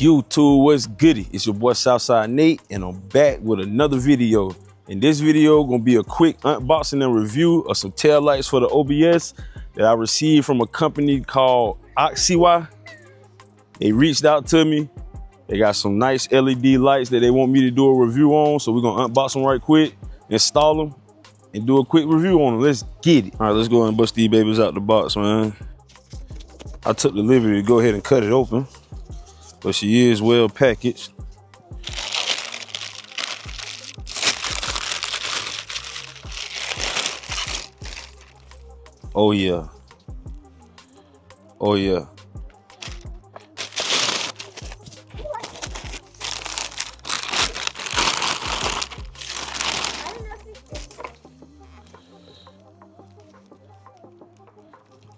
YouTube, what's goody? It's your boy Southside Nate, and I'm back with another video. In this video, gonna be a quick unboxing and review of some taillights for the OBS that I received from a company called OKSIWA. They reached out to me. They got some nice LED lights that they want me to do a review on, so we're gonna unbox them right quick, install them, and do a quick review on them. Let's get it. All right, let's go and bust these babies out the box, man. I took the liberty to go ahead and cut it open, but she is well packaged. Oh yeah. Oh yeah.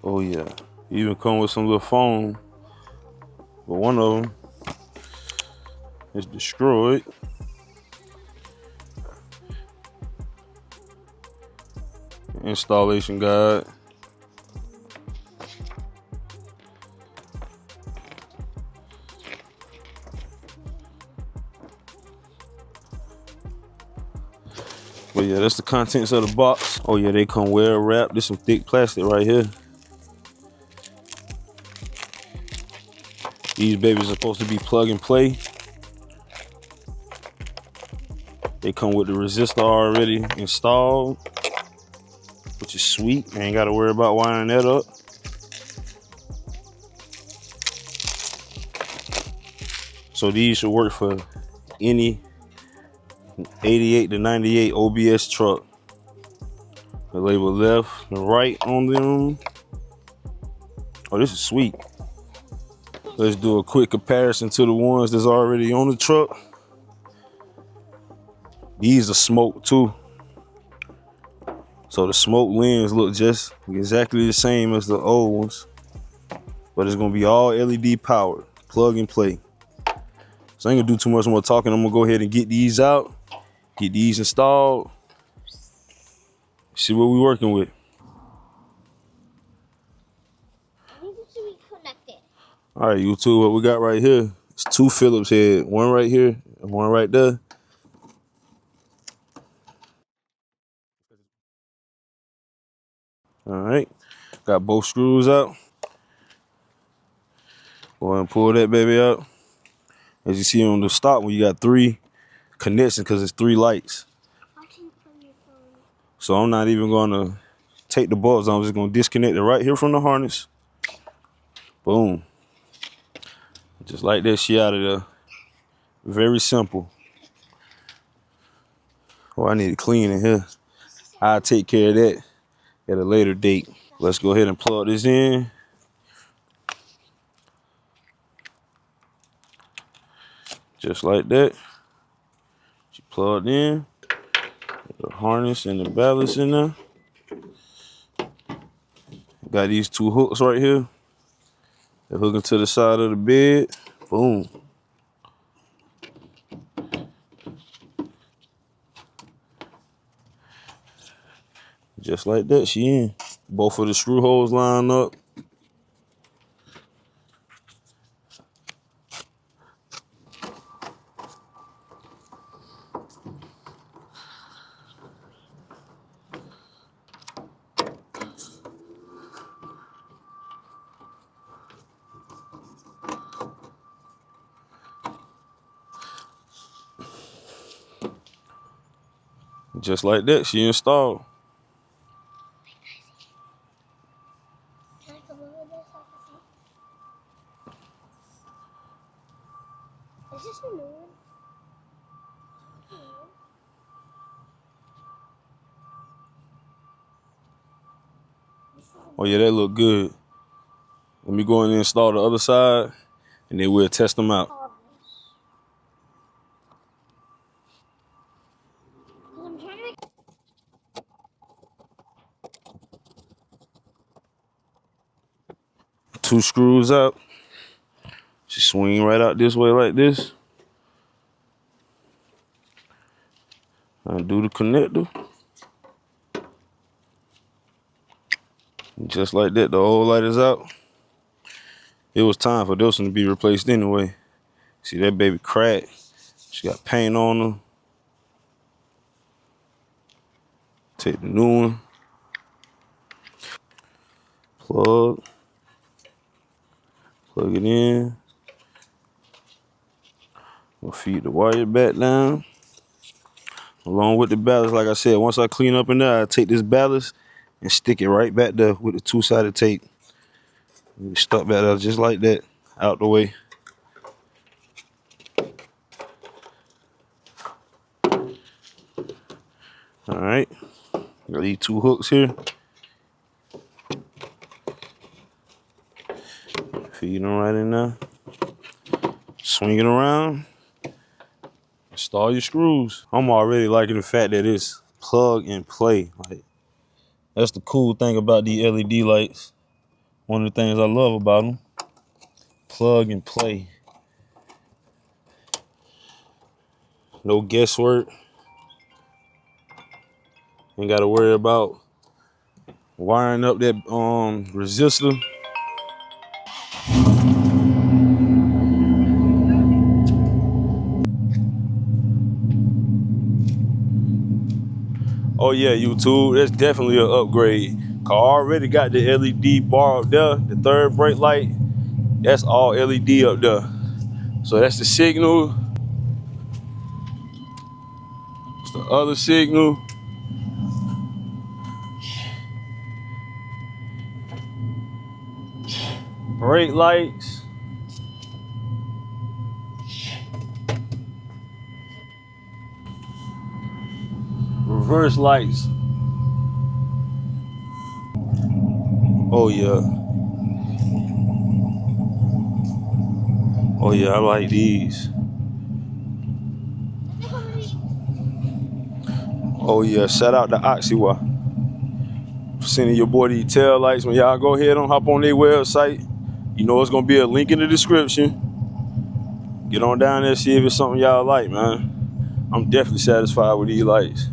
Oh yeah. Even come with some little foam, but one of them is destroyed. Installation guide. But yeah, that's the contents of the box. Oh yeah, they come well wrapped. There's some thick plastic right here. These babies are supposed to be plug and play. They come with the resistor already installed, which is sweet. I ain't gotta worry about wiring that up. So these should work for any 88 to 98 OBS truck. The label left and right on them. Oh, this is sweet. Let's do a quick comparison to the ones that's already on the truck. These are smoked too. So the smoke lens look just exactly the same as the old ones, but it's gonna be all LED powered, plug and play. So I ain't gonna do too much more talking. I'm gonna go ahead and get these out, get these installed, see what we're working with. All right, YouTube, what we got right here is two Phillips head, one right here and one right there. All right, got both screws out. Go ahead and pull that baby out. As you see on the stop, when you got three connections, because it's three lights. So I'm not even gonna take the bolts. I'm just gonna disconnect it right here from the harness. Boom. Just like that, she out of there. Very simple. Oh, I need to clean in here. I'll take care of that at a later date. Let's go ahead and plug this in. Just like that. She plugged in. The harness and the ballast in there. Got these two hooks right here. They're hooking to the side of the bed. Boom. Just like that, she in. Both of the screw holes line up. Just like that, she installed. Can I come over there so I can see? Is this a new one? Oh yeah, that look good. Let me go in and install the other side, and then we'll test them out. I'm trying to make... Two screws out. She swing right out this way like this. Undo the connector. Just like that, the whole light is out. It was time for this one to be replaced anyway. See that baby crack? She got paint on her. Take the new one. Plug it in. We'll feed the wire back down. Along with the ballast, like I said, once I clean up in there, I take this ballast and stick it right back there with the two-sided tape. Stuck back there just like that, out the way. All right, got these two hooks here. Feed them right in there. Swing it around. Install your screws. I'm already liking the fact that it's plug and play. Like, that's the cool thing about these LED lights. One of the things I love about them. Plug and play. No guesswork. Ain't got to worry about wiring up that resistor. Oh yeah, YouTube, that's definitely an upgrade. I already got the LED bar up there, the third brake light. That's all LED up there. So that's the signal. It's the other signal. Brake lights. Reverse lights. Oh yeah. Oh yeah, I like these. Oh yeah, shout out to OKSIWA for sending your boy these tail lights. When y'all go ahead and hop on their website, you know it's gonna be a link in the description. Get on down there, see if it's something y'all like, man. I'm definitely satisfied with these lights.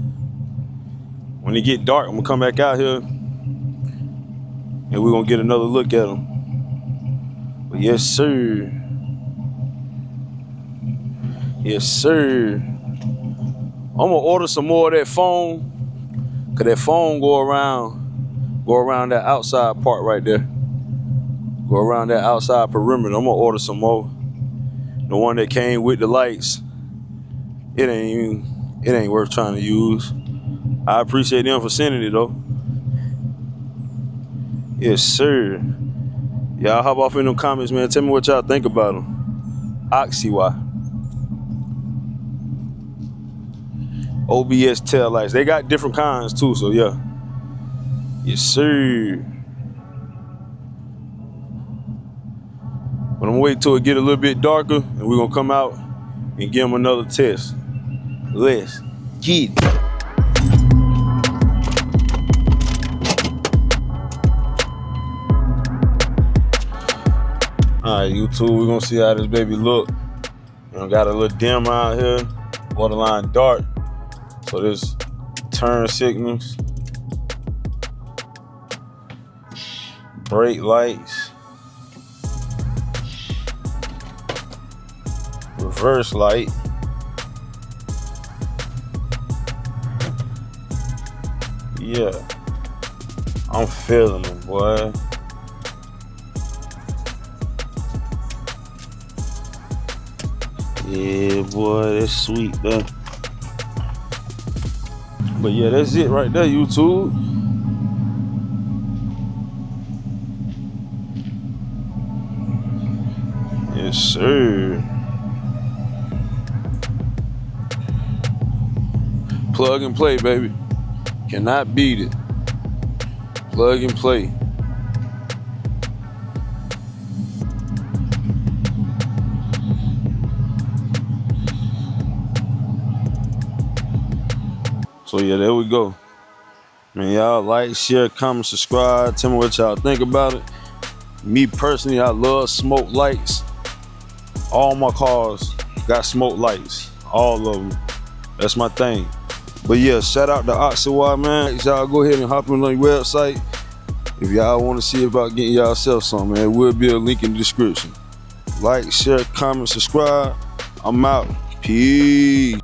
When it get dark, I'm gonna come back out here and we're gonna get another look at them. But yes, sir. Yes, sir. I'm gonna order some more of that foam, cause that foam go around that outside part right there. Go around that outside perimeter. I'm gonna order some more. The one that came with the lights, it ain't worth trying to use. I appreciate them for sending it though. Yes, sir. Y'all hop off in them comments, man. Tell me what y'all think about them. OKSIWA. OBS tail lights. They got different kinds too, so yeah. Yes, sir. But I'm gonna wait till it get a little bit darker and we're gonna come out and give them another test. Let's get it. Alright, YouTube, we're gonna see how this baby look. Got a little dim out here, borderline dark. So this turn signals, brake lights, reverse light, yeah, I'm feeling them, boy. Yeah, boy, that's sweet, though. But yeah, that's it right there, YouTube. Yes, sir. Plug and play, baby. Cannot beat it. Plug and play. So yeah, there we go. Man, y'all like, share, comment, subscribe. Tell me what y'all think about it. Me personally, I love smoke lights. All my cars got smoke lights. All of them. That's my thing. But yeah, shout out to OKSIWA, man. Y'all go ahead and hop on their website. If y'all want to see about getting y'all self some, man, it will be a link in the description. Like, share, comment, subscribe. I'm out. Peace.